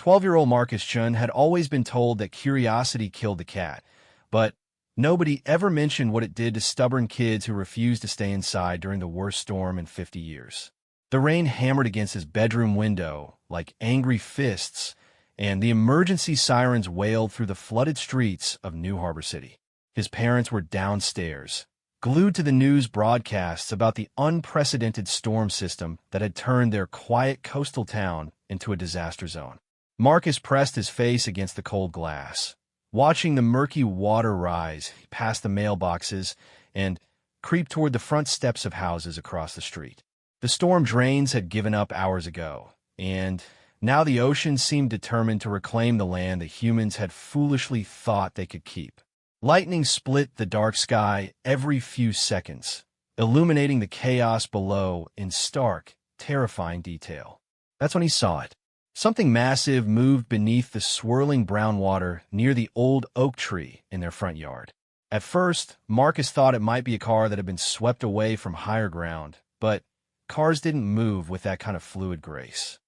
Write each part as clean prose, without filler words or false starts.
12-year-old Marcus Chun had always been told that curiosity killed the cat, but nobody ever mentioned what it did to stubborn kids who refused to stay inside during the worst storm in 50 years. The rain hammered against his bedroom window like angry fists, and the emergency sirens wailed through the flooded streets of New Harbor City. His parents were downstairs, glued to the news broadcasts about the unprecedented storm system that had turned their quiet coastal town into a disaster zone. Marcus pressed his face against the cold glass, watching the murky water rise past the mailboxes and creep toward the front steps of houses across the street. The storm drains had given up hours ago, and now the ocean seemed determined to reclaim the land that humans had foolishly thought they could keep. Lightning split the dark sky every few seconds, illuminating the chaos below in stark, terrifying detail. That's when he saw it. Something massive moved beneath the swirling brown water near the old oak tree in their front yard. At first, Marcus thought it might be a car that had been swept away from higher ground, but cars didn't move with that kind of fluid grace.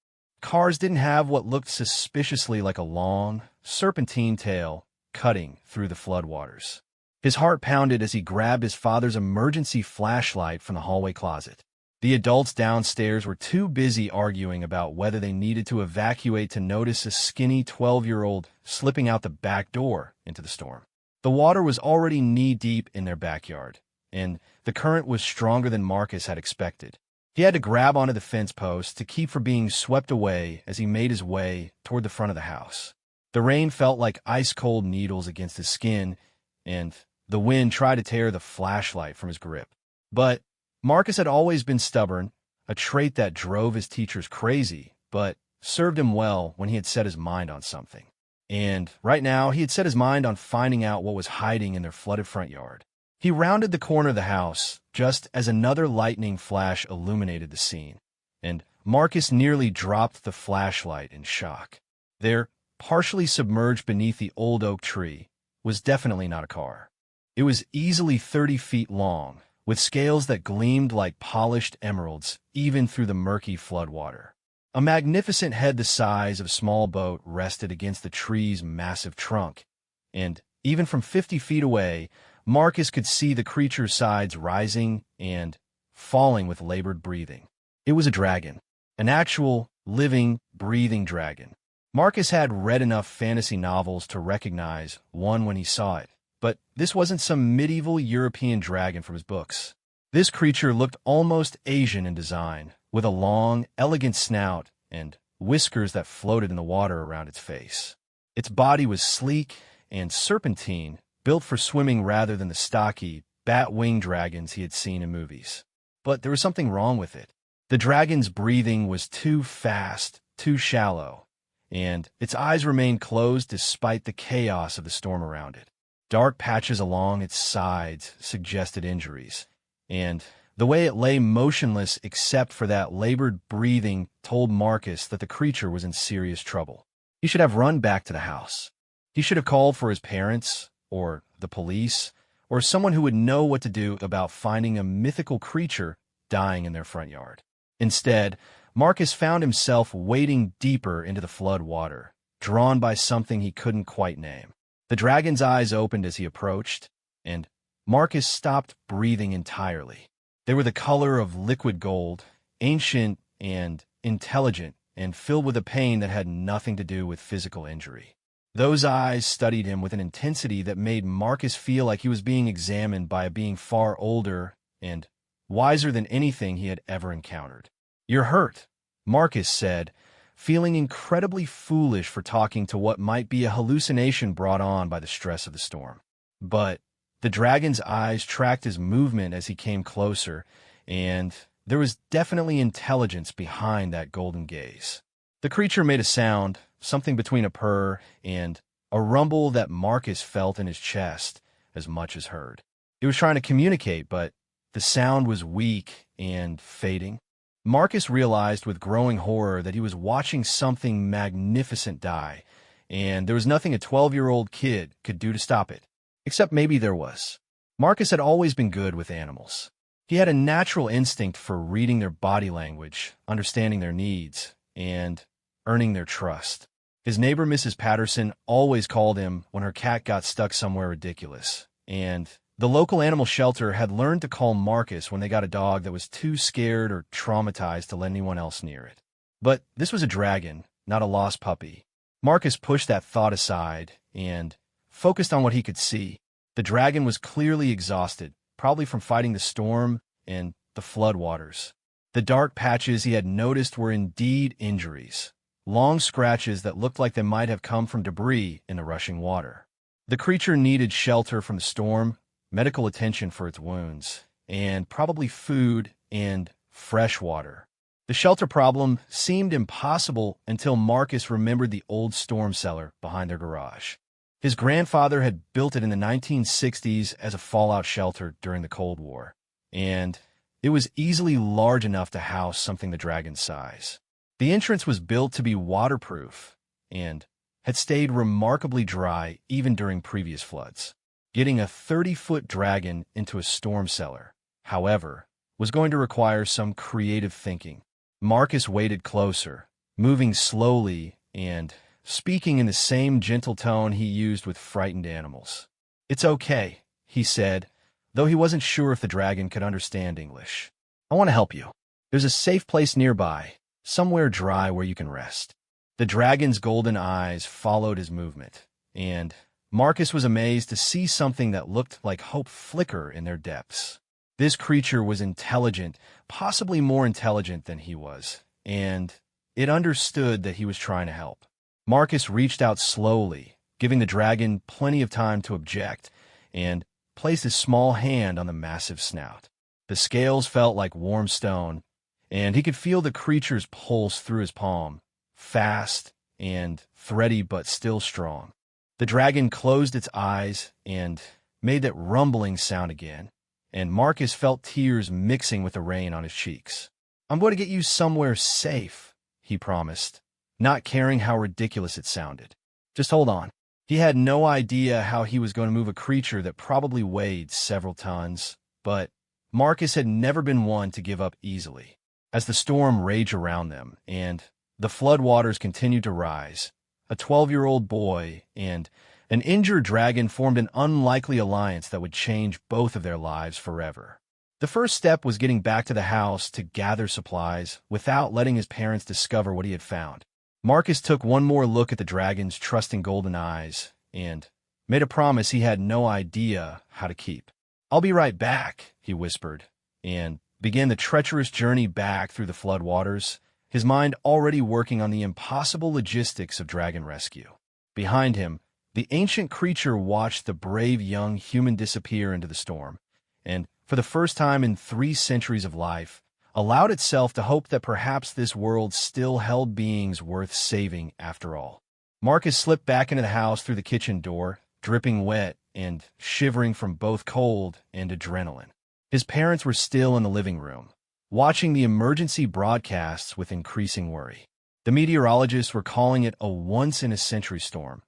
Cars didn't have what looked suspiciously like a long, serpentine tail cutting through the floodwaters. His heart pounded as he grabbed his father's emergency flashlight from the hallway closet. The adults downstairs were too busy arguing about whether they needed to evacuate to notice a skinny 12-year-old slipping out the back door into the storm. The water was already knee-deep in their backyard, and the current was stronger than Marcus had expected. He had to grab onto the fence post to keep from being swept away as he made his way toward the front of the house. The rain felt like ice-cold needles against his skin, and the wind tried to tear the flashlight from his grip. But Marcus had always been stubborn, a trait that drove his teachers crazy, but served him well when he had set his mind on something. And right now, he had set his mind on finding out what was hiding in their flooded front yard. He rounded the corner of the house just as another lightning flash illuminated the scene, and Marcus nearly dropped the flashlight in shock. There, partially submerged beneath the old oak tree, was definitely not a car. It was easily 30 feet long, with scales that gleamed like polished emeralds even through the murky floodwater. A magnificent head the size of a small boat rested against the tree's massive trunk, and even from 50 feet away, Marcus could see the creature's sides rising and falling with labored breathing. It was a dragon, an actual, living, breathing dragon. Marcus had read enough fantasy novels to recognize one when he saw it, but this wasn't some medieval European dragon from his books. This creature looked almost Asian in design, with a long, elegant snout and whiskers that floated in the water around its face. Its body was sleek and serpentine, built for swimming rather than the stocky, bat-winged dragons he had seen in movies. But there was something wrong with it. The dragon's breathing was too fast, too shallow, and its eyes remained closed despite the chaos of the storm around it. Dark patches along its sides suggested injuries, and the way it lay motionless except for that labored breathing told Marcus that the creature was in serious trouble. He should have run back to the house. He should have called for his parents, or the police, or someone who would know what to do about finding a mythical creature dying in their front yard. Instead, Marcus found himself wading deeper into the flood water, drawn by something he couldn't quite name. The dragon's eyes opened as he approached, and Marcus stopped breathing entirely. They were the color of liquid gold, ancient and intelligent, and filled with a pain that had nothing to do with physical injury. Those eyes studied him with an intensity that made Marcus feel like he was being examined by a being far older and wiser than anything he had ever encountered. "You're hurt," Marcus said, feeling incredibly foolish for talking to what might be a hallucination brought on by the stress of the storm. But the dragon's eyes tracked his movement as he came closer, and there was definitely intelligence behind that golden gaze. The creature made a sound, something between a purr and a rumble that Marcus felt in his chest as much as heard. It was trying to communicate, but the sound was weak and fading. Marcus realized with growing horror that he was watching something magnificent die, and there was nothing a 12-year-old kid could do to stop it. Except maybe there was. Marcus had always been good with animals. He had a natural instinct for reading their body language, understanding their needs, and earning their trust. His neighbor, Mrs. Patterson, always called him when her cat got stuck somewhere ridiculous, and the local animal shelter had learned to call Marcus when they got a dog that was too scared or traumatized to let anyone else near it. But this was a dragon, not a lost puppy. Marcus pushed that thought aside and focused on what he could see. The dragon was clearly exhausted, probably from fighting the storm and the floodwaters. The dark patches he had noticed were indeed injuries, long scratches that looked like they might have come from debris in the rushing water. The creature needed shelter from the storm, medical attention for its wounds, and probably food and fresh water. The shelter problem seemed impossible until Marcus remembered the old storm cellar behind their garage. His grandfather had built it in the 1960s as a fallout shelter during the Cold War, and it was easily large enough to house something the dragon's size. The entrance was built to be waterproof and had stayed remarkably dry even during previous floods. Getting a 30-foot dragon into a storm cellar, however, was going to require some creative thinking. Marcus waited closer, moving slowly and speaking in the same gentle tone he used with frightened animals. "It's okay," he said, though he wasn't sure if the dragon could understand English. "I want to help you. There's a safe place nearby, somewhere dry where you can rest." The dragon's golden eyes followed his movement, and Marcus was amazed to see something that looked like hope flicker in their depths. This creature was intelligent, possibly more intelligent than he was, and it understood that he was trying to help. Marcus reached out slowly, giving the dragon plenty of time to object, and placed his small hand on the massive snout. The scales felt like warm stone, and he could feel the creature's pulse through his palm, fast and thready but still strong. The dragon closed its eyes and made that rumbling sound again, and Marcus felt tears mixing with the rain on his cheeks. "I'm going to get you somewhere safe," he promised, not caring how ridiculous it sounded. "Just hold on." He had no idea how he was going to move a creature that probably weighed several tons, but Marcus had never been one to give up easily. As the storm raged around them and the floodwaters continued to rise, a 12-year-old boy and an injured dragon formed an unlikely alliance that would change both of their lives forever. The first step was getting back to the house to gather supplies without letting his parents discover what he had found. Marcus took one more look at the dragon's trusting golden eyes and made a promise he had no idea how to keep. "I'll be right back," he whispered, and began the treacherous journey back through the floodwaters, his mind already working on the impossible logistics of dragon rescue. Behind him, the ancient creature watched the brave young human disappear into the storm, and for the first time in 3 centuries of life, allowed itself to hope that perhaps this world still held beings worth saving after all. Marcus slipped back into the house through the kitchen door, dripping wet and shivering from both cold and adrenaline. His parents were still in the living room, watching the emergency broadcasts with increasing worry. The meteorologists were calling it a once-in-a-century storm,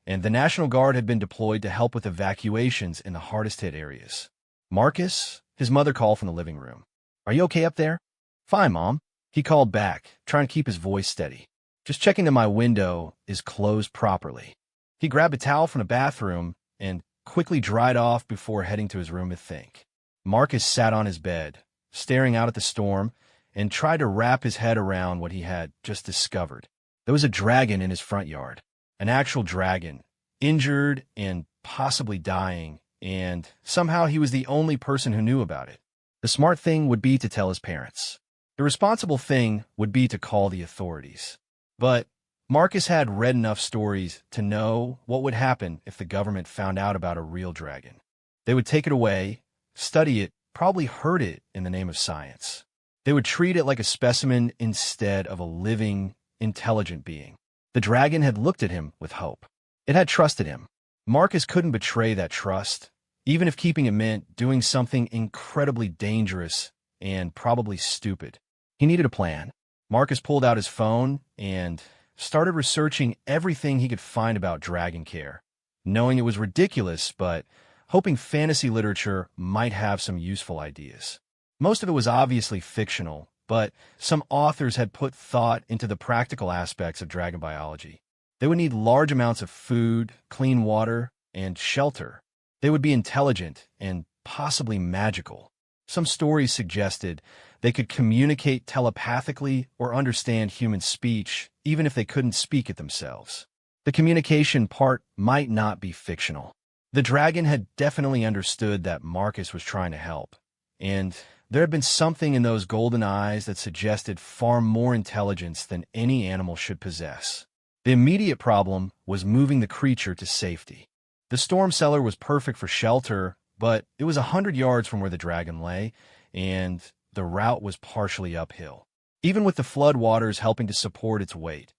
and the National Guard had been deployed to help with evacuations in the hardest-hit areas. "Marcus?" his mother called from the living room. "Are you okay up there?" "Fine, Mom," he called back, trying to keep his voice steady. "Just checking that my window is closed properly." He grabbed a towel from the bathroom and quickly dried off before heading to his room to think. Marcus sat on his bed, staring out at the storm, and tried to wrap his head around what he had just discovered. There was a dragon in his front yard, an actual dragon, injured and possibly dying, and somehow he was the only person who knew about it. The smart thing would be to tell his parents. The responsible thing would be to call the authorities. But Marcus had read enough stories to know what would happen if the government found out about a real dragon. They would take it away, study it, probably hurt it in the name of science. They would treat it like a specimen instead of a living, intelligent being. The dragon had looked at him with hope. It had trusted him. Marcus couldn't betray that trust, even if keeping it meant doing something incredibly dangerous and probably stupid. He needed a plan. Marcus pulled out his phone and started researching everything he could find about dragon care, knowing it was ridiculous, but hoping fantasy literature might have some useful ideas. Most of it was obviously fictional, but some authors had put thought into the practical aspects of dragon biology. They would need large amounts of food, clean water, and shelter. They would be intelligent and possibly magical. Some stories suggested they could communicate telepathically or understand human speech, even if they couldn't speak it themselves. The communication part might not be fictional. The dragon had definitely understood that Marcus was trying to help, and there had been something in those golden eyes that suggested far more intelligence than any animal should possess. The immediate problem was moving the creature to safety. The storm cellar was perfect for shelter, but it was 100 yards from where the dragon lay, and the route was partially uphill. Even with the flood waters helping to support its weight,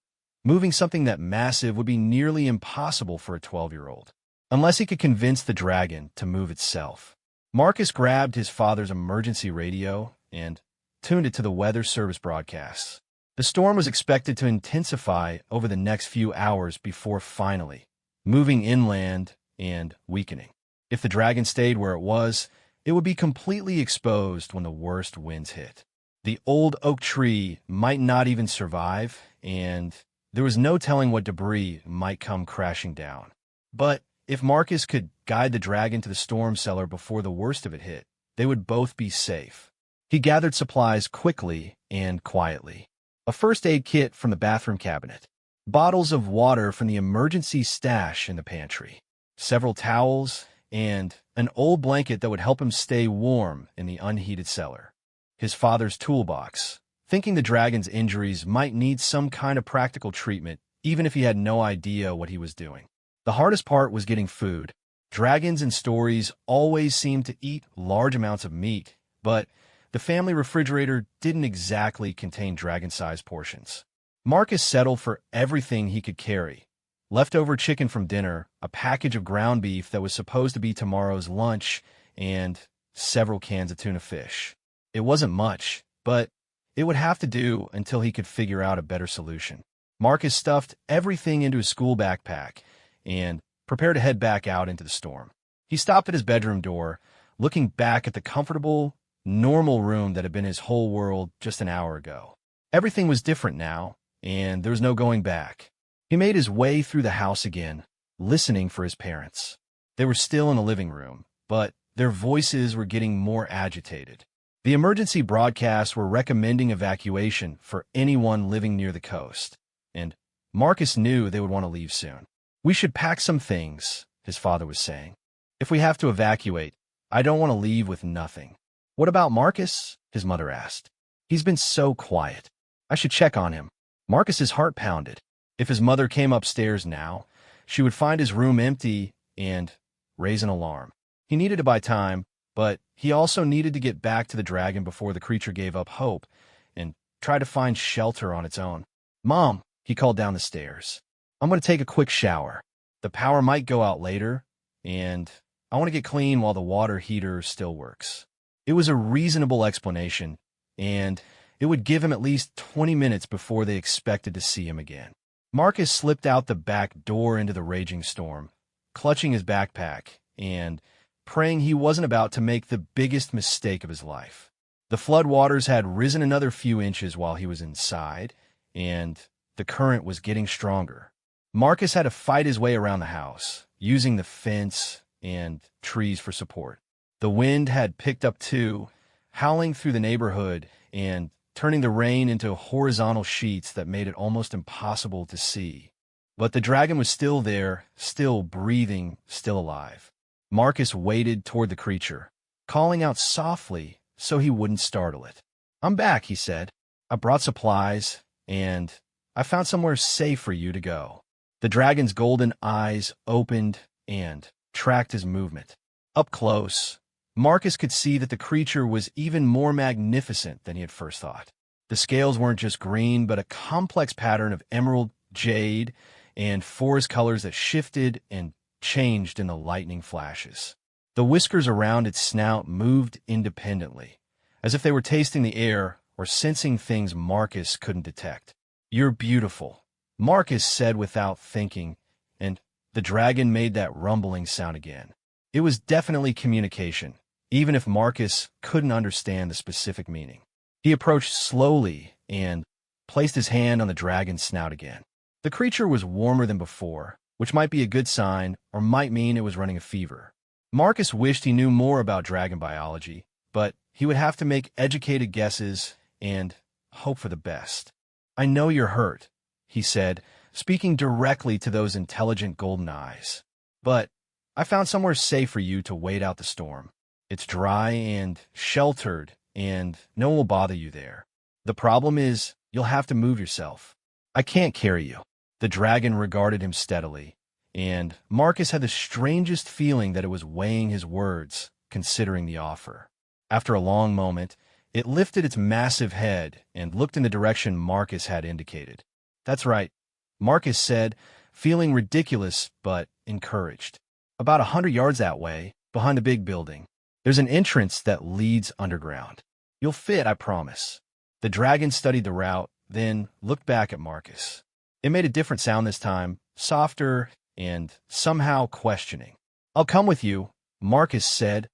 moving something that massive would be nearly impossible for a 12-year-old, unless he could convince the dragon to move itself. Marcus grabbed his father's emergency radio and tuned it to the weather service broadcasts. The storm was expected to intensify over the next few hours before finally moving inland and weakening. If the dragon stayed where it was, it would be completely exposed when the worst winds hit. The old oak tree might not even survive, and there was no telling what debris might come crashing down. But if Marcus could guide the dragon to the storm cellar before the worst of it hit, they would both be safe. He gathered supplies quickly and quietly. A first aid kit from the bathroom cabinet, bottles of water from the emergency stash in the pantry, several towels, and an old blanket that would help him stay warm in the unheated cellar. His father's toolbox, thinking the dragon's injuries might need some kind of practical treatment, even if he had no idea what he was doing. The hardest part was getting food. Dragons in stories always seemed to eat large amounts of meat, but the family refrigerator didn't exactly contain dragon-sized portions. Marcus settled for everything he could carry. Leftover chicken from dinner, a package of ground beef that was supposed to be tomorrow's lunch, and several cans of tuna fish. It wasn't much, but it would have to do until he could figure out a better solution. Marcus stuffed everything into his school backpack and prepared to head back out into the storm. He stopped at his bedroom door, looking back at the comfortable, normal room that had been his whole world just an hour ago. Everything was different now, and there was no going back. He made his way through the house again, listening for his parents. They were still in the living room, but their voices were getting more agitated. The emergency broadcasts were recommending evacuation for anyone living near the coast, and Marcus knew they would want to leave soon. "We should pack some things," his father was saying. "If we have to evacuate, I don't want to leave with nothing." "What about Marcus?" his mother asked. "He's been so quiet. I should check on him." Marcus's heart pounded. If his mother came upstairs now, she would find his room empty and raise an alarm. He needed to buy time, but he also needed to get back to the dragon before the creature gave up hope and try to find shelter on its own. "Mom," he called down the stairs, "I'm going to take a quick shower. The power might go out later, and I want to get clean while the water heater still works." It was a reasonable explanation, and it would give him at least 20 minutes before they expected to see him again. Marcus slipped out the back door into the raging storm, clutching his backpack and praying he wasn't about to make the biggest mistake of his life. The flood waters had risen another few inches while he was inside, and the current was getting stronger. Marcus had to fight his way around the house, using the fence and trees for support. The wind had picked up too, howling through the neighborhood and turning the rain into horizontal sheets that made it almost impossible to see. But the dragon was still there, still breathing, still alive. Marcus waded toward the creature, calling out softly so he wouldn't startle it. "I'm back," he said. "I brought supplies, and I found somewhere safe for you to go." The dragon's golden eyes opened and tracked his movement. Up close, Marcus could see that the creature was even more magnificent than he had first thought. The scales weren't just green, but a complex pattern of emerald, jade, and forest colors that shifted and changed in the lightning flashes. The whiskers around its snout moved independently, as if they were tasting the air or sensing things Marcus couldn't detect. "You're beautiful," Marcus said without thinking, and the dragon made that rumbling sound again. It was definitely communication, even if Marcus couldn't understand the specific meaning. He approached slowly and placed his hand on the dragon's snout again. The creature was warmer than before, which might be a good sign or might mean it was running a fever. Marcus wished he knew more about dragon biology, but he would have to make educated guesses and hope for the best. "I know you're hurt," he said, speaking directly to those intelligent golden eyes. "But I found somewhere safe for you to wait out the storm. It's dry and sheltered, and no one will bother you there. The problem is, you'll have to move yourself. I can't carry you." The dragon regarded him steadily, and Marcus had the strangest feeling that it was weighing his words, considering the offer. After a long moment, it lifted its massive head and looked in the direction Marcus had indicated. "That's right," Marcus said, feeling ridiculous but encouraged. "About 100 yards that way, behind the big building. There's an entrance that leads underground. You'll fit, I promise." The dragon studied the route, then looked back at Marcus. It made a different sound this time, softer and somehow questioning. "I'll come with you," Marcus said,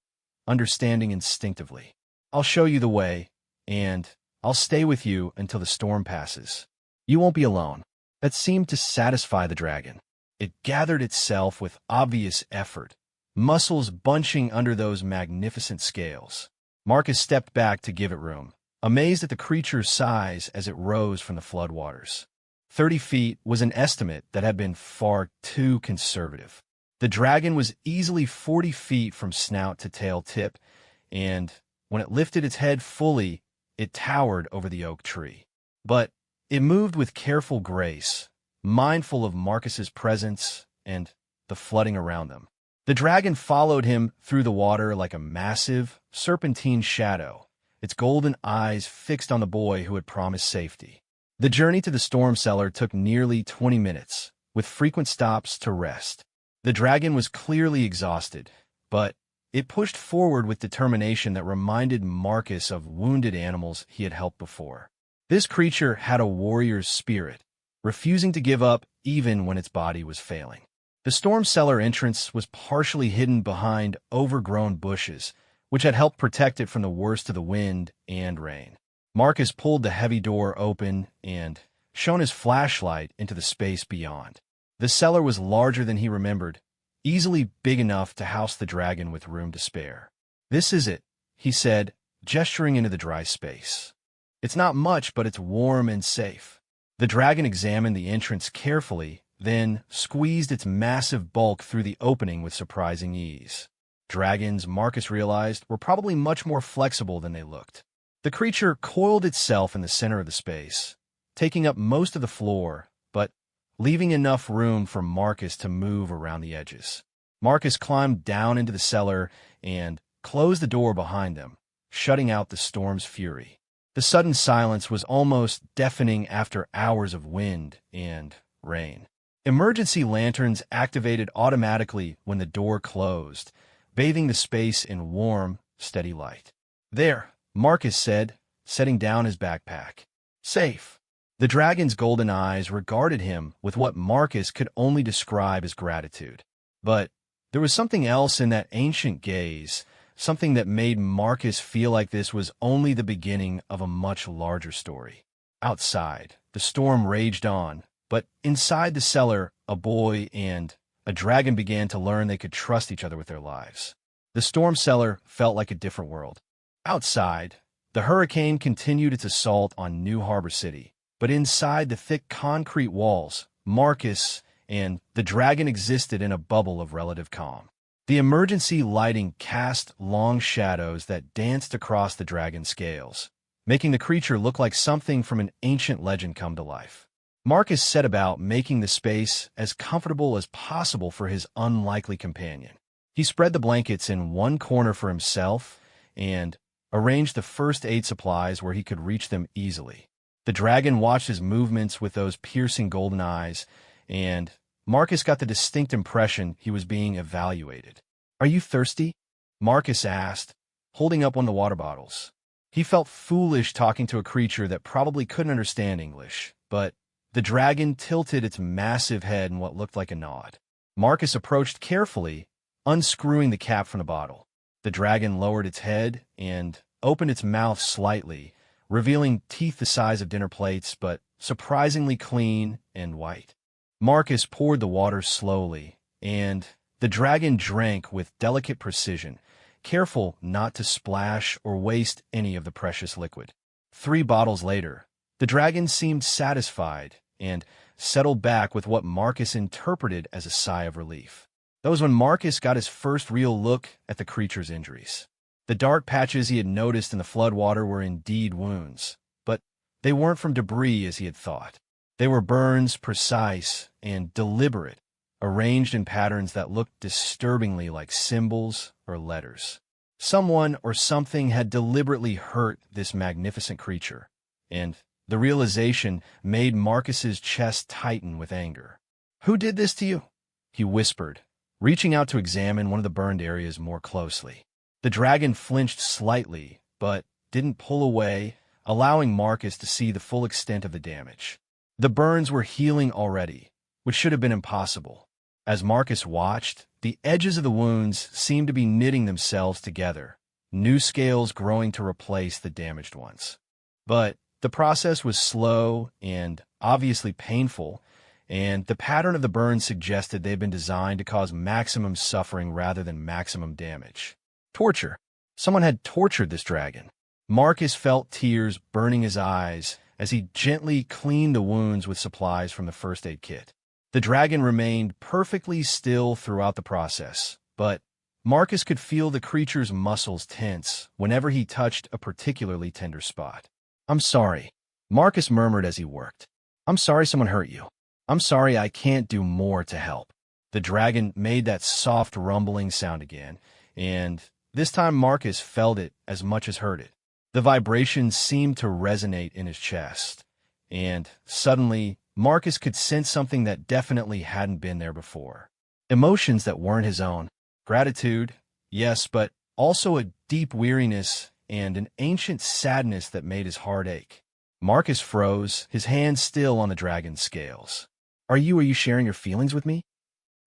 understanding instinctively. "I'll show you the way, and I'll stay with you until the storm passes. You won't be alone." That seemed to satisfy the dragon. It gathered itself with obvious effort, muscles bunching under those magnificent scales. Marcus stepped back to give it room, amazed at the creature's size as it rose from the floodwaters. 30 feet was an estimate that had been far too conservative. The dragon was easily 40 feet from snout to tail tip, and when it lifted its head fully, it towered over the oak tree. But it moved with careful grace, mindful of Marcus's presence and the flooding around them. The dragon followed him through the water like a massive, serpentine shadow, its golden eyes fixed on the boy who had promised safety. The journey to the storm cellar took nearly 20 minutes, with frequent stops to rest. The dragon was clearly exhausted, but it pushed forward with determination that reminded Marcus of wounded animals he had helped before. This creature had a warrior's spirit, refusing to give up even when its body was failing. The storm cellar entrance was partially hidden behind overgrown bushes, which had helped protect it from the worst of the wind and rain. Marcus pulled the heavy door open and shone his flashlight into the space beyond. The cellar was larger than he remembered, easily big enough to house the dragon with room to spare. "This is it," he said, gesturing into the dry space. "It's not much, but it's warm and safe." The dragon examined the entrance carefully, then squeezed its massive bulk through the opening with surprising ease. Dragons, Marcus realized, were probably much more flexible than they looked. The creature coiled itself in the center of the space, taking up most of the floor, but leaving enough room for Marcus to move around the edges. Marcus climbed down into the cellar and closed the door behind them, shutting out the storm's fury. The sudden silence was almost deafening after hours of wind and rain. Emergency lanterns activated automatically when the door closed, bathing the space in warm, steady light. "There," Marcus said, setting down his backpack. "Safe." The dragon's golden eyes regarded him with what Marcus could only describe as gratitude. But there was something else in that ancient gaze, something that made Marcus feel like this was only the beginning of a much larger story. Outside, the storm raged on, but inside the cellar, a boy and a dragon began to learn they could trust each other with their lives. The storm cellar felt like a different world. Outside, the hurricane continued its assault on New Harbor City, but inside the thick concrete walls, Marcus and the dragon existed in a bubble of relative calm. The emergency lighting cast long shadows that danced across the dragon's scales, making the creature look like something from an ancient legend come to life. Marcus set about making the space as comfortable as possible for his unlikely companion. He spread the blankets in one corner for himself and arranged the first aid supplies where he could reach them easily. The dragon watched his movements with those piercing golden eyes, and Marcus got the distinct impression he was being evaluated. "Are you thirsty?" Marcus asked, holding up one of the water bottles. He felt foolish talking to a creature that probably couldn't understand English, but the dragon tilted its massive head in what looked like a nod. Marcus approached carefully, unscrewing the cap from the bottle. The dragon lowered its head and opened its mouth slightly, revealing teeth the size of dinner plates, but surprisingly clean and white. Marcus poured the water slowly, and the dragon drank with delicate precision, careful not to splash or waste any of the precious liquid. 3 bottles later, the dragon seemed satisfied and settled back with what Marcus interpreted as a sigh of relief. That was when Marcus got his first real look at the creature's injuries. The dark patches he had noticed in the floodwater were indeed wounds, but they weren't from debris as he had thought. They were burns, precise and deliberate, arranged in patterns that looked disturbingly like symbols or letters. Someone or something had deliberately hurt this magnificent creature, and the realization made Marcus's chest tighten with anger. "Who did this to you?" he whispered, reaching out to examine one of the burned areas more closely. The dragon flinched slightly, but didn't pull away, allowing Marcus to see the full extent of the damage. The burns were healing already, which should have been impossible. As Marcus watched, the edges of the wounds seemed to be knitting themselves together, new scales growing to replace the damaged ones. But the process was slow and obviously painful, and the pattern of the burns suggested they had been designed to cause maximum suffering rather than maximum damage. Torture. Someone had tortured this dragon. Marcus felt tears burning his eyes as he gently cleaned the wounds with supplies from the first aid kit. The dragon remained perfectly still throughout the process, but Marcus could feel the creature's muscles tense whenever he touched a particularly tender spot. "I'm sorry," Marcus murmured as he worked. "I'm sorry someone hurt you. I'm sorry I can't do more to help." The dragon made that soft rumbling sound again, and this time Marcus felt it as much as heard it. The vibrations seemed to resonate in his chest, and suddenly Marcus could sense something that definitely hadn't been there before. Emotions that weren't his own. Gratitude, yes, but also a deep weariness and an ancient sadness that made his heart ache. Marcus froze, his hand still on the dragon's scales. Are you sharing your feelings with me?"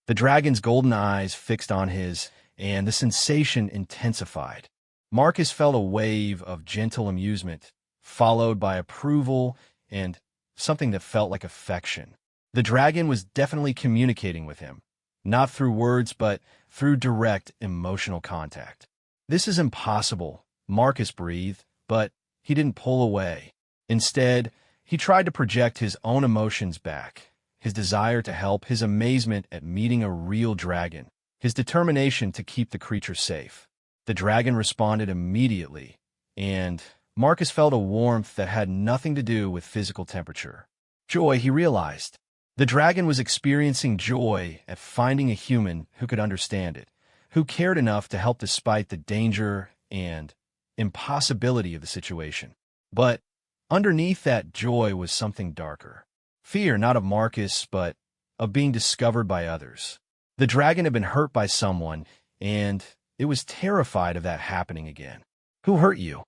The dragon's golden eyes fixed on his, and the sensation intensified. Marcus felt a wave of gentle amusement, followed by approval and something that felt like affection. The dragon was definitely communicating with him, not through words, but through direct emotional contact. "This is impossible," Marcus breathed, but he didn't pull away. Instead, he tried to project his own emotions back, his desire to help, his amazement at meeting a real dragon, his determination to keep the creature safe. The dragon responded immediately, and Marcus felt a warmth that had nothing to do with physical temperature. Joy, he realized. The dragon was experiencing joy at finding a human who could understand it, who cared enough to help despite the danger and impossibility of the situation. But underneath that joy was something darker. Fear, not of Marcus, but of being discovered by others. The dragon had been hurt by someone, and it was terrified of that happening again. "Who hurt you?"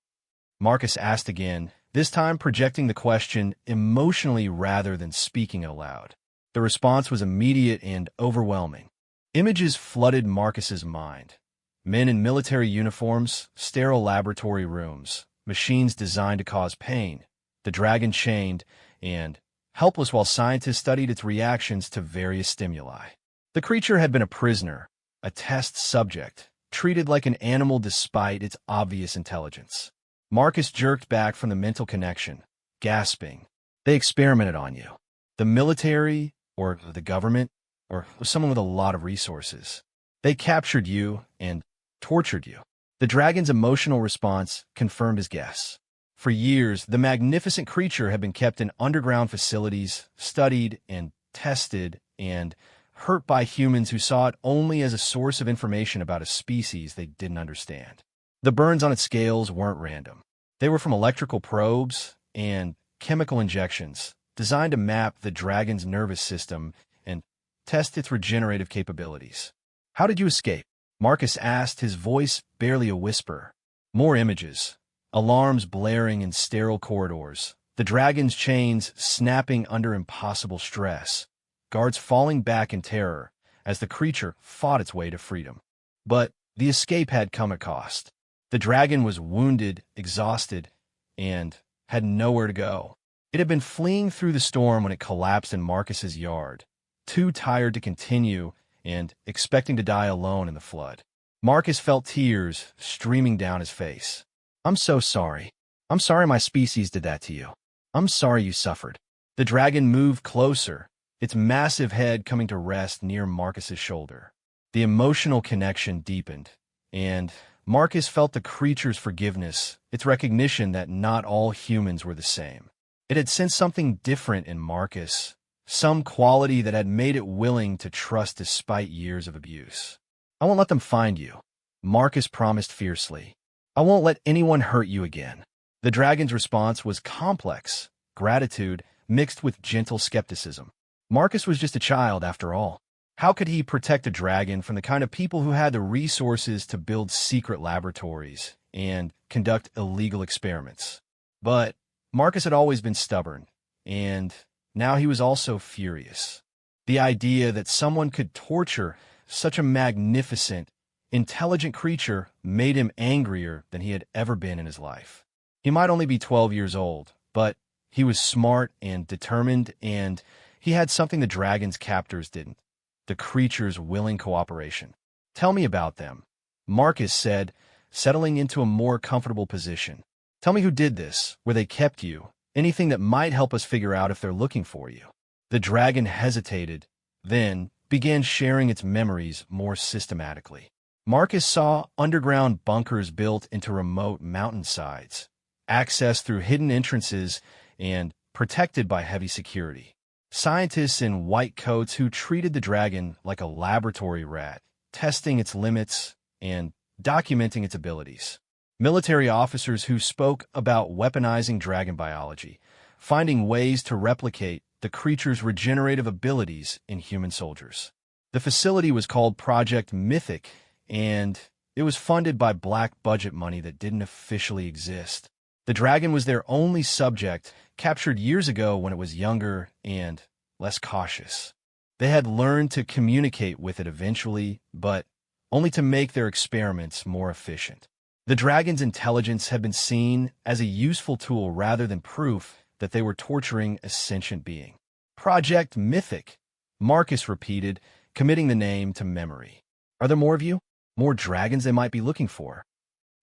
Marcus asked again, this time projecting the question emotionally rather than speaking aloud. The response was immediate and overwhelming. Images flooded Marcus's mind. Men in military uniforms, sterile laboratory rooms, machines designed to cause pain, the dragon chained and helpless while scientists studied its reactions to various stimuli. The creature had been a prisoner, a test subject, treated like an animal despite its obvious intelligence. Marcus jerked back from the mental connection, gasping. They experimented on you. The military, or the government, or someone with a lot of resources. They captured you and tortured you. The dragon's emotional response confirmed his guess. For years, the magnificent creature had been kept in underground facilities, studied and tested, and hurt by humans who saw it only as a source of information about a species they didn't understand. The burns on its scales weren't random. They were from electrical probes and chemical injections designed to map the dragon's nervous system and test its regenerative capabilities. "How did you escape?" Marcus asked, his voice barely a whisper. More images. Alarms blaring in sterile corridors. The dragon's chains snapping under impossible stress. Guards falling back in terror as the creature fought its way to freedom. But the escape had come at cost. The dragon was wounded, exhausted, and had nowhere to go. It had been fleeing through the storm when it collapsed in Marcus's yard, too tired to continue and expecting to die alone in the flood. Marcus felt tears streaming down his face. "I'm so sorry. I'm sorry my species did that to you. I'm sorry you suffered." The dragon moved closer, its massive head coming to rest near Marcus's shoulder. The emotional connection deepened, and Marcus felt the creature's forgiveness, its recognition that not all humans were the same. It had sensed something different in Marcus, some quality that had made it willing to trust despite years of abuse. "I won't let them find you," Marcus promised fiercely. "I won't let anyone hurt you again." The dragon's response was complex, gratitude mixed with gentle skepticism. Marcus was just a child, after all. How could he protect a dragon from the kind of people who had the resources to build secret laboratories and conduct illegal experiments? But Marcus had always been stubborn, and now he was also furious. The idea that someone could torture such a magnificent, intelligent creature made him angrier than he had ever been in his life. He might only be 12 years old, but he was smart and determined, and he had something the dragon's captors didn't: the creature's willing cooperation. "Tell me about them," Marcus said, settling into a more comfortable position. "Tell me who did this, where they kept you, anything that might help us figure out if they're looking for you." The dragon hesitated, then began sharing its memories more systematically. Marcus saw underground bunkers built into remote mountainsides, accessed through hidden entrances and protected by heavy security. Scientists in white coats who treated the dragon like a laboratory rat, testing its limits and documenting its abilities. Military officers who spoke about weaponizing dragon biology, finding ways to replicate the creature's regenerative abilities in human soldiers. The facility was called Project Mythic, and it was funded by black budget money that didn't officially exist. The dragon was their only subject, captured years ago when it was younger and less cautious. They had learned to communicate with it eventually, but only to make their experiments more efficient. The dragon's intelligence had been seen as a useful tool rather than proof that they were torturing a sentient being. "Project Mythic," Marcus repeated, committing the name to memory. "Are there more of you? More dragons they might be looking for?"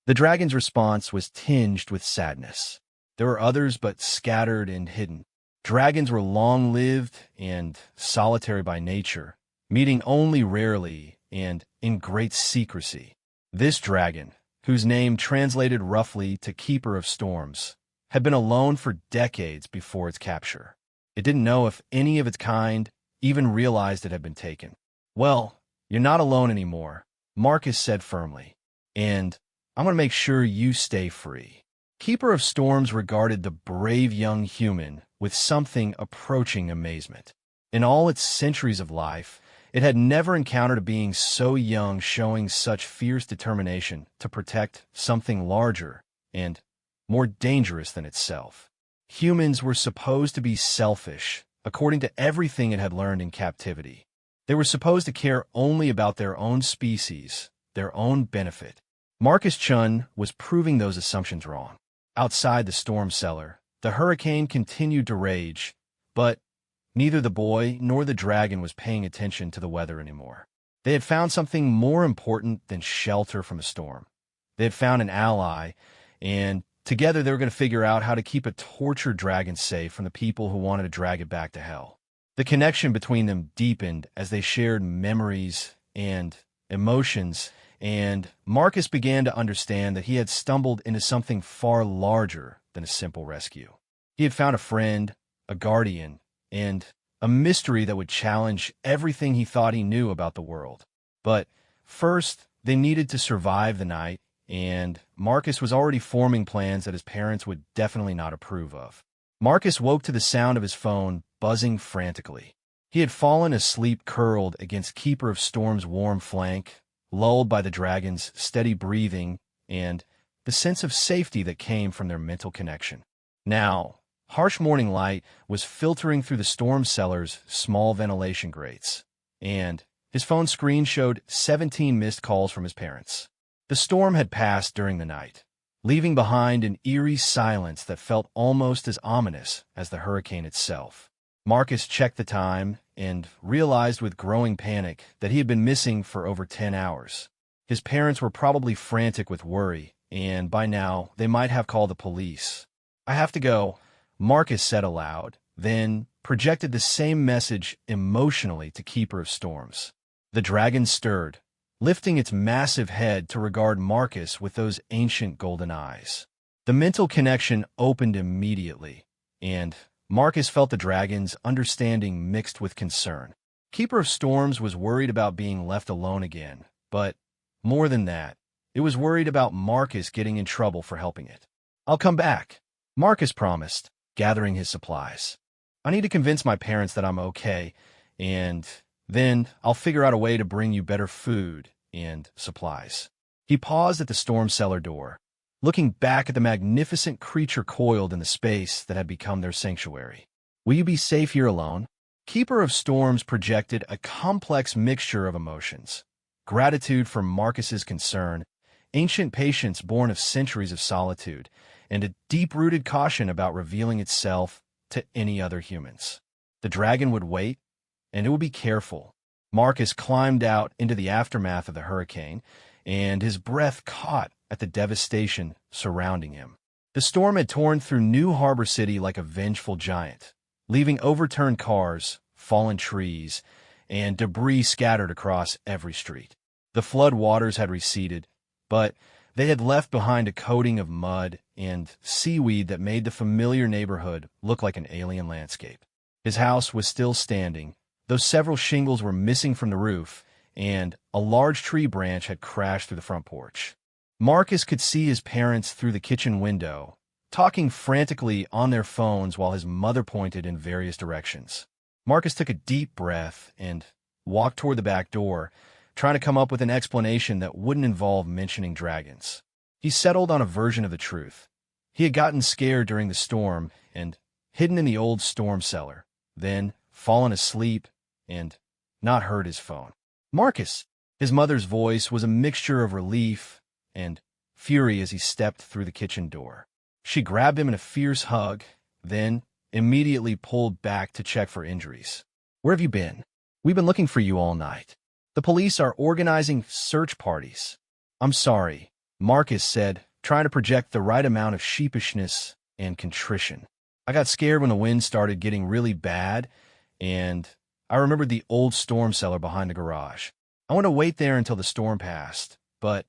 The dragon's response was tinged with sadness. There were others, but scattered and hidden. Dragons were long-lived and solitary by nature, meeting only rarely and in great secrecy. This dragon, whose name translated roughly to Keeper of Storms, had been alone for decades before its capture. It didn't know if any of its kind even realized it had been taken. "Well, you're not alone anymore," Marcus said firmly, "and I'm going to make sure you stay free." Keeper of Storms regarded the brave young human with something approaching amazement. In all its centuries of life, it had never encountered a being so young showing such fierce determination to protect something larger and more dangerous than itself. Humans were supposed to be selfish, according to everything it had learned in captivity. They were supposed to care only about their own species, their own benefit. Marcus Chun was proving those assumptions wrong. Outside the storm cellar, the hurricane continued to rage, but neither the boy nor the dragon was paying attention to the weather anymore. They had found something more important than shelter from a storm. They had found an ally, and together they were going to figure out how to keep a tortured dragon safe from the people who wanted to drag it back to hell. The connection between them deepened as they shared memories and emotions, and Marcus began to understand that he had stumbled into something far larger than a simple rescue. He had found a friend, a guardian, and a mystery that would challenge everything he thought he knew about the world. But first, they needed to survive the night, and Marcus was already forming plans that his parents would definitely not approve of. Marcus woke to the sound of his phone buzzing frantically. He had fallen asleep curled against Keeper of Storm's warm flank, lulled by the dragon's steady breathing and the sense of safety that came from their mental connection. Now, harsh morning light was filtering through the storm cellar's small ventilation grates, and his phone screen showed 17 missed calls from his parents. The storm had passed during the night, leaving behind an eerie silence that felt almost as ominous as the hurricane itself. Marcus checked the time and realized with growing panic that he had been missing for over 10 hours. His parents were probably frantic with worry, and by now they might have called the police. "I have to go," Marcus said aloud, then projected the same message emotionally to Keeper of Storms. The dragon stirred, lifting its massive head to regard Marcus with those ancient golden eyes. The mental connection opened immediately, and Marcus felt the dragon's understanding mixed with concern. Keeper of Storms was worried about being left alone again, but more than that, it was worried about Marcus getting in trouble for helping it. "I'll come back," Marcus promised, gathering his supplies. "I need to convince my parents that I'm okay, and then I'll figure out a way to bring you better food and supplies." He paused at the storm cellar door, looking back at the magnificent creature coiled in the space that had become their sanctuary. "Will you be safe here alone?" Keeper of Storms projected a complex mixture of emotions: gratitude for Marcus's concern, ancient patience born of centuries of solitude, and a deep-rooted caution about revealing itself to any other humans. The dragon would wait, and it would be careful. Marcus climbed out into the aftermath of the hurricane, and his breath caught at the devastation surrounding him. The storm had torn through New Harbor City like a vengeful giant, leaving overturned cars, fallen trees, and debris scattered across every street. The flood waters had receded, but they had left behind a coating of mud and seaweed that made the familiar neighborhood look like an alien landscape. His house was still standing, though several shingles were missing from the roof, and a large tree branch had crashed through the front porch. Marcus could see his parents through the kitchen window, talking frantically on their phones while his mother pointed in various directions. Marcus took a deep breath and walked toward the back door, trying to come up with an explanation that wouldn't involve mentioning dragons. He settled on a version of the truth. He had gotten scared during the storm and hidden in the old storm cellar, then fallen asleep and not heard his phone. "Marcus!" His mother's voice was a mixture of relief and fury as he stepped through the kitchen door. She grabbed him in a fierce hug, then immediately pulled back to check for injuries. "Where have you been? We've been looking for you all night. The police are organizing search parties." "I'm sorry," Marcus said, trying to project the right amount of sheepishness and contrition. "I got scared when the wind started getting really bad, and I remembered the old storm cellar behind the garage. I wanted to wait there until the storm passed, but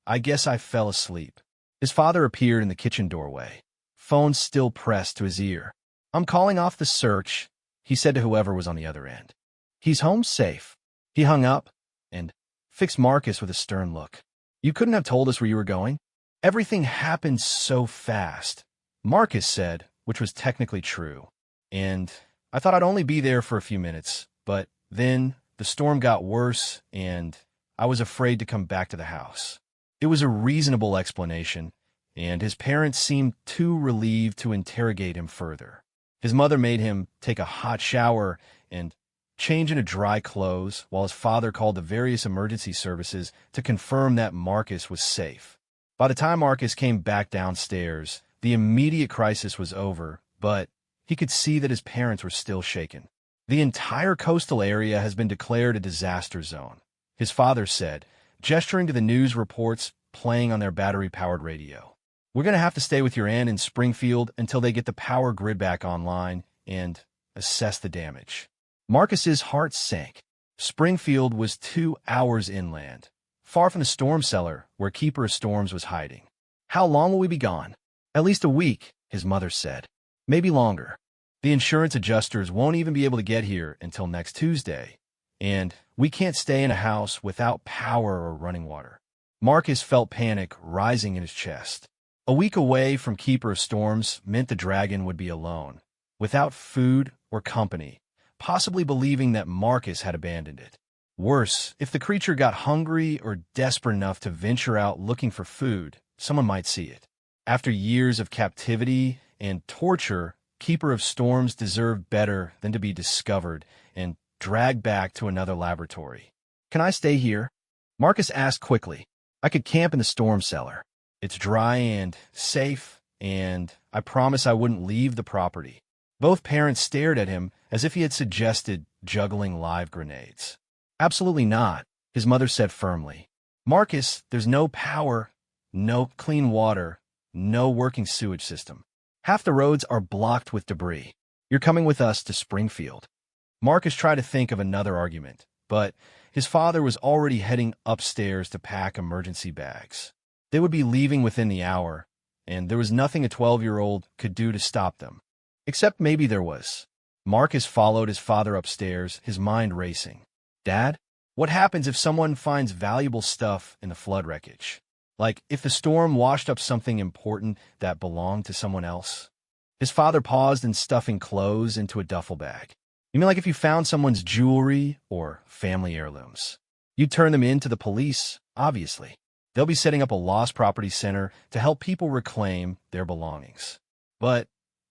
I guess I fell asleep." His father appeared in the kitchen doorway, phone still pressed to his ear. "I'm calling off the search," he said to whoever was on the other end. "He's home safe." He hung up and fixed Marcus with a stern look. "You couldn't have told us where you were going? Everything happened so fast," Marcus said, which was technically true. "And I thought I'd only be there for a few minutes, but then the storm got worse and I was afraid to come back to the house." It was a reasonable explanation, and his parents seemed too relieved to interrogate him further. His mother made him take a hot shower and change into dry clothes, while his father called the various emergency services to confirm that Marcus was safe. By the time Marcus came back downstairs, the immediate crisis was over, but he could see that his parents were still shaken. "The entire coastal area has been declared a disaster zone," his father said, gesturing to the news reports playing on their battery-powered radio. "We're going to have to stay with your aunt in Springfield until they get the power grid back online and assess the damage." Marcus's heart sank. Springfield was 2 hours inland, far from the storm cellar where Keeper of Storms was hiding. "How long will we be gone?" "At least a week," his mother said. "Maybe longer. The insurance adjusters won't even be able to get here until next Tuesday, and we can't stay in a house without power or running water." Marcus felt panic rising in his chest. A week away from Keeper of Storms meant the dragon would be alone, without food or company, possibly believing that Marcus had abandoned it. Worse, if the creature got hungry or desperate enough to venture out looking for food, someone might see it. After years of captivity and torture, Keeper of Storms deserved better than to be discovered and dragged back to another laboratory. "Can I stay here?" Marcus asked quickly. "I could camp in the storm cellar." It's dry and safe, and I promise I wouldn't leave the property." Both parents stared at him as if he had suggested juggling live grenades. "Absolutely not," his mother said firmly. "Marcus, there's no power, no clean water, no working sewage system. Half the roads are blocked with debris. You're coming with us to Springfield." Marcus tried to think of another argument, but his father was already heading upstairs to pack emergency bags. They would be leaving within the hour, and there was nothing a 12-year-old could do to stop them. Except maybe there was. Marcus followed his father upstairs, his mind racing. "Dad, what happens if someone finds valuable stuff in the flood wreckage? Like if the storm washed up something important that belonged to someone else?" His father paused in stuffing clothes into a duffel bag. "You mean like if you found someone's jewelry or family heirlooms? You'd turn them in to the police, obviously. They'll be setting up a lost property center to help people reclaim their belongings. But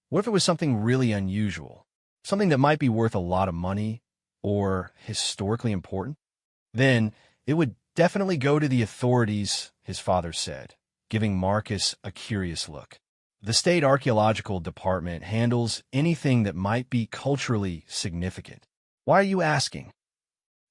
what if it was something really unusual? Something that might be worth a lot of money or historically important? Then it would definitely go to the authorities," his father said, giving Marcus a curious look. "The state archaeological department handles anything that might be culturally significant. Why are you asking?"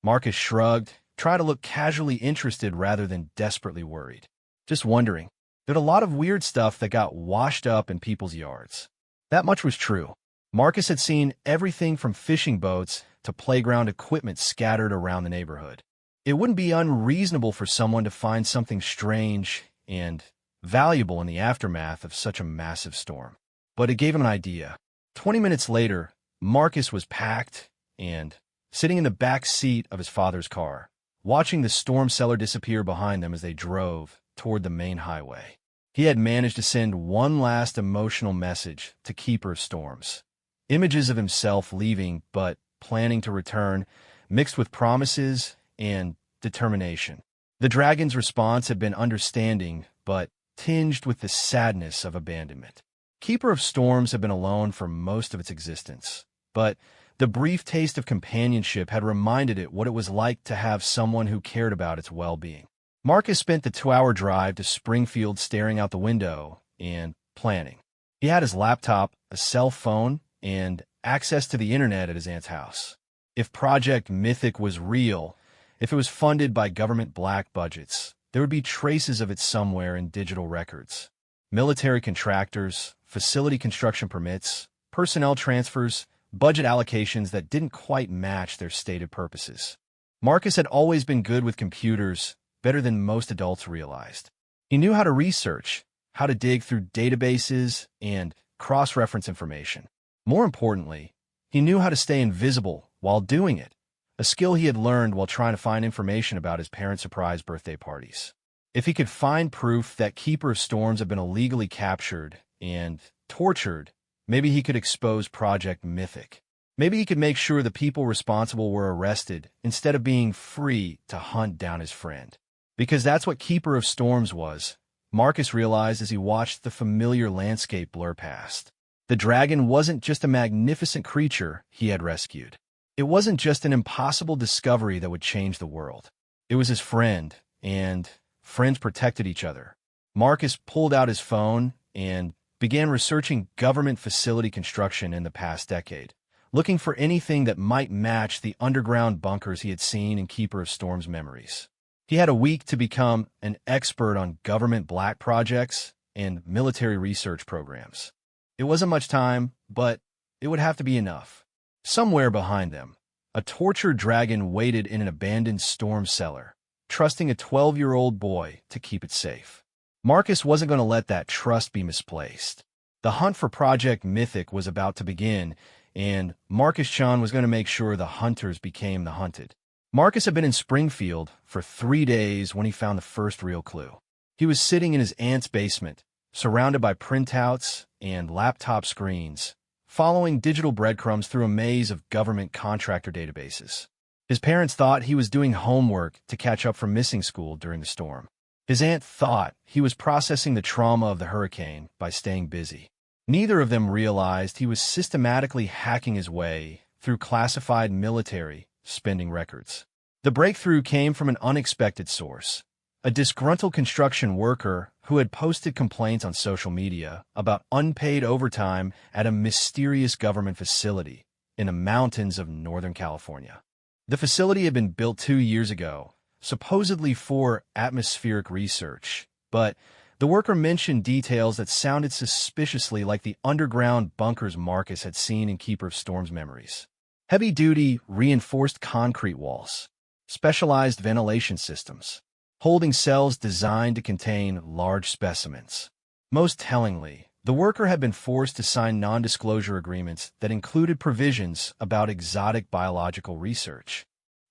Marcus shrugged, trying to look casually interested rather than desperately worried. "Just wondering. There's a lot of weird stuff that got washed up in people's yards." That much was true. Marcus had seen everything from fishing boats to playground equipment scattered around the neighborhood. It wouldn't be unreasonable for someone to find something strange and valuable in the aftermath of such a massive storm. But it gave him an idea. 20 minutes later, Marcus was packed and sitting in the back seat of his father's car, watching the storm cellar disappear behind them as they drove toward the main highway. He had managed to send one last emotional message to Keeper of Storms. Images of himself leaving but planning to return, mixed with promises and determination. The dragon's response had been understanding, but tinged with the sadness of abandonment. Keeper of Storms had been alone for most of its existence, but the brief taste of companionship had reminded it what it was like to have someone who cared about its well-being. Marcus spent the 2-hour drive to Springfield staring out the window and planning. He had his laptop, a cell phone, and access to the internet at his aunt's house. If Project Mythic was real, if it was funded by government black budgets, there would be traces of it somewhere in digital records. Military contractors, facility construction permits, personnel transfers, budget allocations that didn't quite match their stated purposes. Marcus had always been good with computers, better than most adults realized. He knew how to research, how to dig through databases, and cross-reference information. More importantly, he knew how to stay invisible while doing it, a skill he had learned while trying to find information about his parents' surprise birthday parties. If he could find proof that Keeper of Storms had been illegally captured and tortured, maybe he could expose Project Mythic. Maybe he could make sure the people responsible were arrested instead of being free to hunt down his friend. Because that's what Keeper of Storms was, Marcus realized as he watched the familiar landscape blur past. The dragon wasn't just a magnificent creature he had rescued. It wasn't just an impossible discovery that would change the world. It was his friend, and friends protected each other. Marcus pulled out his phone and began researching government facility construction in the past decade, looking for anything that might match the underground bunkers he had seen in Keeper of Storms memories. He had a week to become an expert on government black projects and military research programs. It wasn't much time, but it would have to be enough. Somewhere behind them, a tortured dragon waited in an abandoned storm cellar, trusting a 12-year-old boy to keep it safe. Marcus wasn't going to let that trust be misplaced. The hunt for Project Mythic was about to begin, and Marcus Chan was going to make sure the hunters became the hunted. Marcus had been in Springfield for 3 days when he found the first real clue. He was sitting in his aunt's basement, surrounded by printouts and laptop screens, following digital breadcrumbs through a maze of government contractor databases. His parents thought he was doing homework to catch up from missing school during the storm. His aunt thought he was processing the trauma of the hurricane by staying busy. Neither of them realized he was systematically hacking his way through classified military spending records. The breakthrough came from an unexpected source, a disgruntled construction worker who had posted complaints on social media about unpaid overtime at a mysterious government facility in the mountains of Northern California. The facility had been built 2 years ago, supposedly for atmospheric research, but the worker mentioned details that sounded suspiciously like the underground bunkers Marcus had seen in Keeper of Storms memories. Heavy-duty, reinforced concrete walls, specialized ventilation systems, holding cells designed to contain large specimens. Most tellingly, the worker had been forced to sign non-disclosure agreements that included provisions about exotic biological research.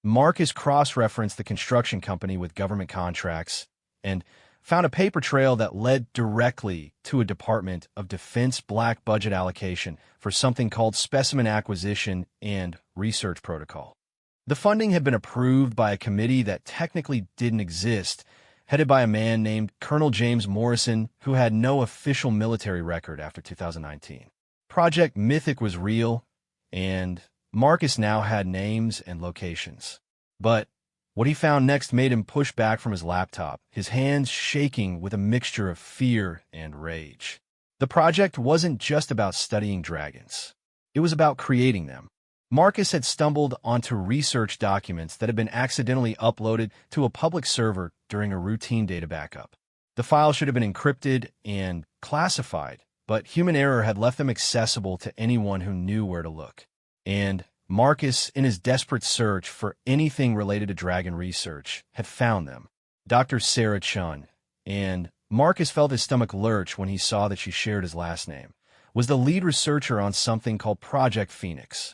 Marcus cross-referenced the construction company with government contracts and found a paper trail that led directly to a Department of Defense black budget allocation for something called Specimen Acquisition and Research Protocol. The funding had been approved by a committee that technically didn't exist, headed by a man named Colonel James Morrison, who had no official military record after 2019. Project Mythic was real, and Marcus now had names and locations. But what he found next made him push back from his laptop, his hands shaking with a mixture of fear and rage. The project wasn't just about studying dragons. It was about creating them. Marcus had stumbled onto research documents that had been accidentally uploaded to a public server during a routine data backup. The files should have been encrypted and classified, but human error had left them accessible to anyone who knew where to look. And Marcus, in his desperate search for anything related to dragon research, had found them. Dr. Sarah Chun, and Marcus felt his stomach lurch when he saw that she shared his last name, was the lead researcher on something called Project Phoenix.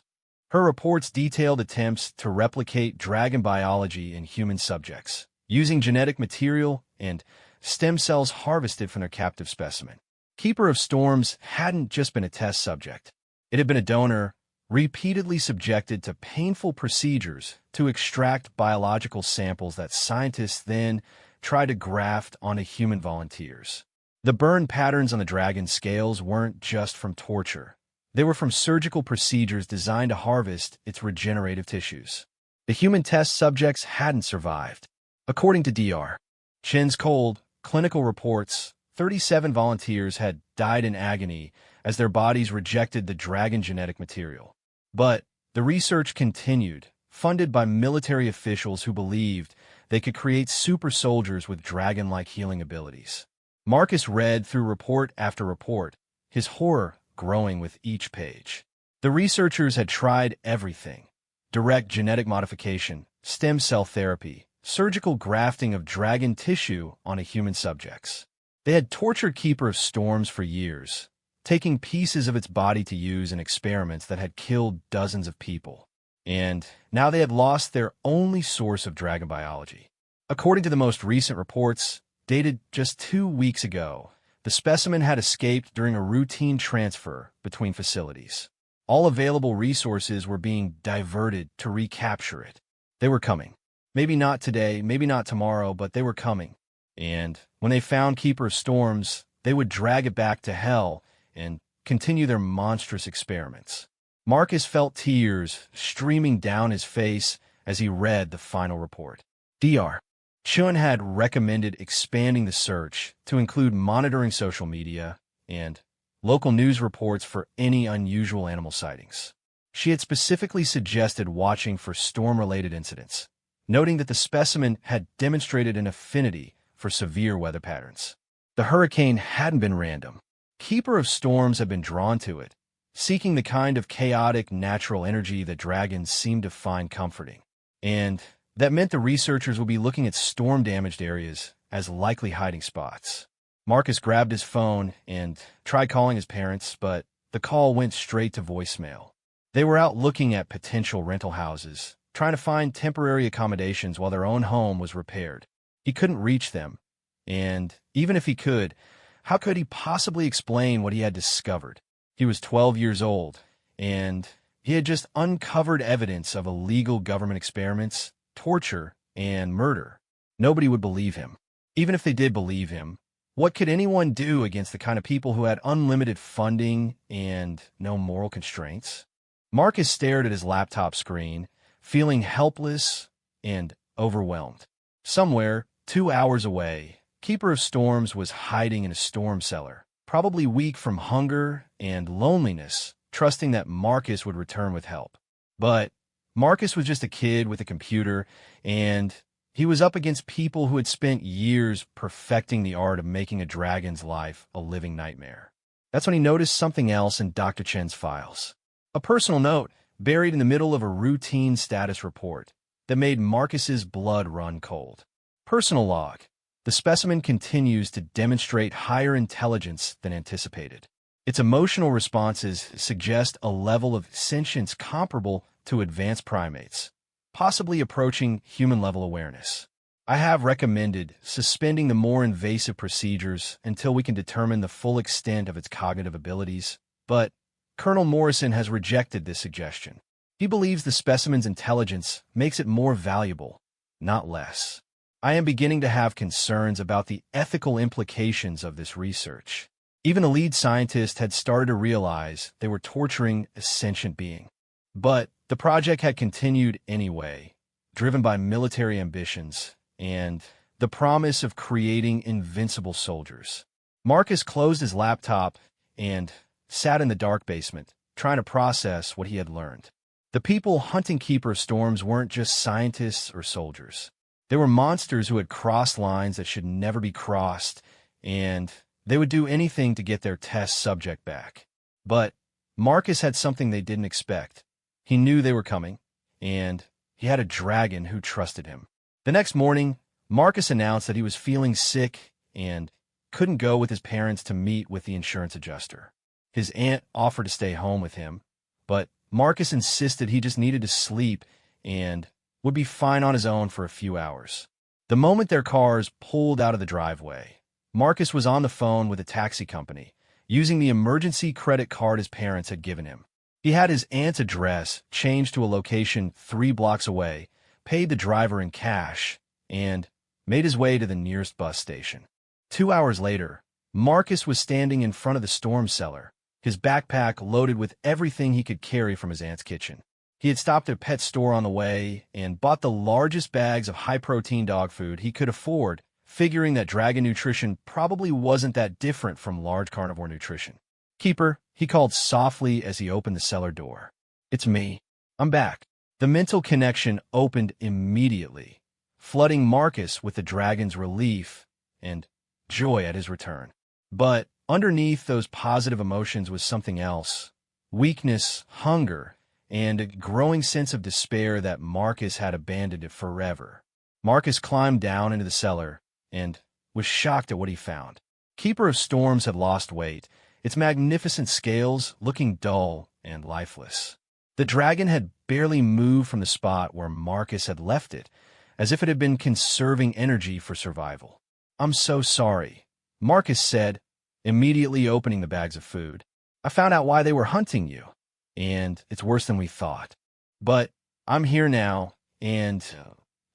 Her reports detailed attempts to replicate dragon biology in human subjects, using genetic material and stem cells harvested from their captive specimen. Keeper of Storms hadn't just been a test subject. It had been a donor, repeatedly subjected to painful procedures to extract biological samples that scientists then tried to graft onto human volunteers. The burn patterns on the dragon's scales weren't just from torture. They were from surgical procedures designed to harvest its regenerative tissues. The human test subjects hadn't survived. According to Dr. Chen's cold, clinical reports, 37 volunteers had died in agony as their bodies rejected the dragon genetic material. But the research continued, funded by military officials who believed they could create super soldiers with dragon-like healing abilities. Marcus read through report after report, his horror growing with each page. The researchers had tried everything: direct genetic modification, stem cell therapy, surgical grafting of dragon tissue onto human subjects. They had tortured Keeper of Storms for years, taking pieces of its body to use in experiments that had killed dozens of people. And now they had lost their only source of dragon biology. According to the most recent reports, dated just 2 weeks ago, the specimen had escaped during a routine transfer between facilities. All available resources were being diverted to recapture it. They were coming. Maybe not today, maybe not tomorrow, but they were coming. And when they found Keeper of Storms, they would drag it back to hell and continue their monstrous experiments. Marcus felt tears streaming down his face as he read the final report. Dr. Chun had recommended expanding the search to include monitoring social media and local news reports for any unusual animal sightings. She had specifically suggested watching for storm-related incidents, noting that the specimen had demonstrated an affinity for severe weather patterns. The hurricane hadn't been random. Keeper of Storms had been drawn to it, seeking the kind of chaotic natural energy that dragons seemed to find comforting. And that meant the researchers would be looking at storm-damaged areas as likely hiding spots. Marcus grabbed his phone and tried calling his parents, but the call went straight to voicemail. They were out looking at potential rental houses, trying to find temporary accommodations while their own home was repaired. He couldn't reach them, and even if he could, how could he possibly explain what he had discovered? He was 12 years old, and he had just uncovered evidence of illegal government experiments, torture, and murder. Nobody would believe him. Even if they did believe him, what could anyone do against the kind of people who had unlimited funding and no moral constraints? Marcus stared at his laptop screen, feeling helpless and overwhelmed. Somewhere, 2 hours away, Keeper of Storms was hiding in a storm cellar, probably weak from hunger and loneliness, trusting that Marcus would return with help. But Marcus was just a kid with a computer, and he was up against people who had spent years perfecting the art of making a dragon's life a living nightmare. That's when he noticed something else in Dr. Chen's files. A personal note buried in the middle of a routine status report that made Marcus's blood run cold. Personal log. The specimen continues to demonstrate higher intelligence than anticipated. Its emotional responses suggest a level of sentience comparable to advanced primates, possibly approaching human-level awareness. I have recommended suspending the more invasive procedures until we can determine the full extent of its cognitive abilities, but Colonel Morrison has rejected this suggestion. He believes the specimen's intelligence makes it more valuable, not less. I am beginning to have concerns about the ethical implications of this research. Even a lead scientist had started to realize they were torturing a sentient being. But the project had continued anyway, driven by military ambitions and the promise of creating invincible soldiers. Marcus closed his laptop and sat in the dark basement, trying to process what he had learned. The people hunting Keeper of Storms weren't just scientists or soldiers. They were monsters who had crossed lines that should never be crossed, and they would do anything to get their test subject back. But Marcus had something they didn't expect. He knew they were coming, and he had a dragon who trusted him. The next morning, Marcus announced that he was feeling sick and couldn't go with his parents to meet with the insurance adjuster. His aunt offered to stay home with him, but Marcus insisted he just needed to sleep and would be fine on his own for a few hours. The moment their cars pulled out of the driveway, Marcus was on the phone with a taxi company, using the emergency credit card his parents had given him. He had his aunt's address changed to a location 3 blocks away, paid the driver in cash, and made his way to the nearest bus station. 2 hours later, Marcus was standing in front of the storm cellar, his backpack loaded with everything he could carry from his aunt's kitchen. He had stopped at a pet store on the way and bought the largest bags of high-protein dog food he could afford, figuring that dragon nutrition probably wasn't that different from large carnivore nutrition. "Keeper," he called softly as he opened the cellar door. "It's me. I'm back." The mental connection opened immediately, flooding Marcus with the dragon's relief and joy at his return. But underneath those positive emotions was something else: weakness, hunger, and a growing sense of despair that Marcus had abandoned it forever. Marcus climbed down into the cellar and was shocked at what he found. Keeper of Storms had lost weight, its magnificent scales looking dull and lifeless. The dragon had barely moved from the spot where Marcus had left it, as if it had been conserving energy for survival. "I'm so sorry," Marcus said, immediately opening the bags of food. "I found out why they were hunting you, and it's worse than we thought. But I'm here now, and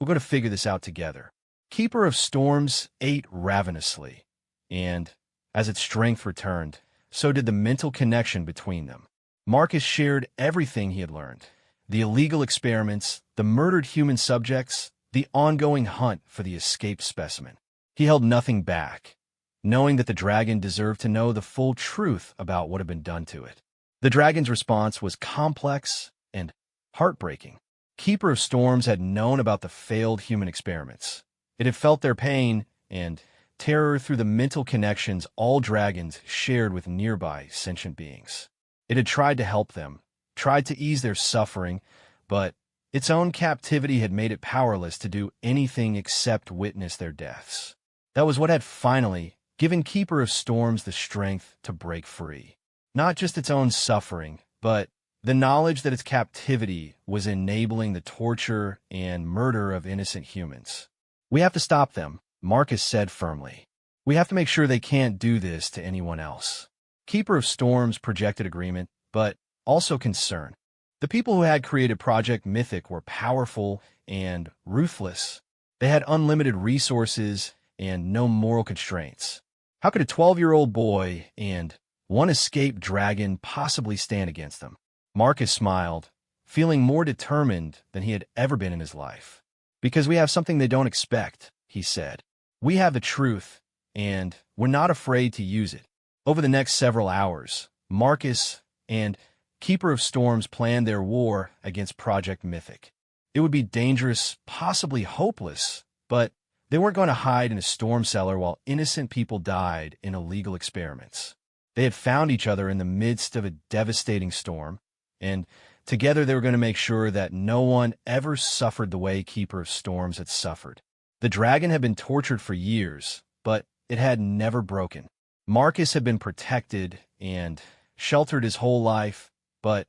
we're going to figure this out together." Keeper of Storms ate ravenously, and as its strength returned, so did the mental connection between them. Marcus shared everything he had learned: the illegal experiments, the murdered human subjects, the ongoing hunt for the escaped specimen. He held nothing back, knowing that the dragon deserved to know the full truth about what had been done to it. The dragon's response was complex and heartbreaking. Keeper of Storms had known about the failed human experiments. It had felt their pain and terror through the mental connections all dragons shared with nearby sentient beings. It had tried to help them, tried to ease their suffering, but its own captivity had made it powerless to do anything except witness their deaths. That was what had finally given Keeper of Storms the strength to break free. Not just its own suffering, but the knowledge that its captivity was enabling the torture and murder of innocent humans. "We have to stop them," Marcus said firmly. "We have to make sure they can't do this to anyone else." Keeper of Storms projected agreement, but also concern. The people who had created Project Mythic were powerful and ruthless. They had unlimited resources and no moral constraints. How could a 12-year-old boy and one escaped dragon possibly stand against them? Marcus smiled, feeling more determined than he had ever been in his life. "Because we have something they don't expect," he said. We have the truth, and we're not afraid to use it. Over the next several hours, Marcus and Keeper of Storms planned their war against Project Mythic. It would be dangerous, possibly hopeless, but they weren't going to hide in a storm cellar while innocent people died in illegal experiments. They had found each other in the midst of a devastating storm, and together they were going to make sure that no one ever suffered the way Keeper of Storms had suffered. The dragon had been tortured for years, but it had never broken. Marcus had been protected and sheltered his whole life, but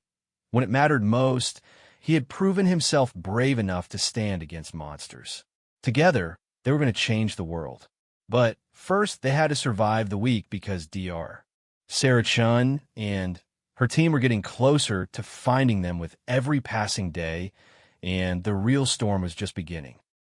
when it mattered most, he had proven himself brave enough to stand against monsters. Together, they were going to change the world. But first, they had to survive the week because Dr. Sarah Chun and her team were getting closer to finding them with every passing day, and the real storm was just beginning.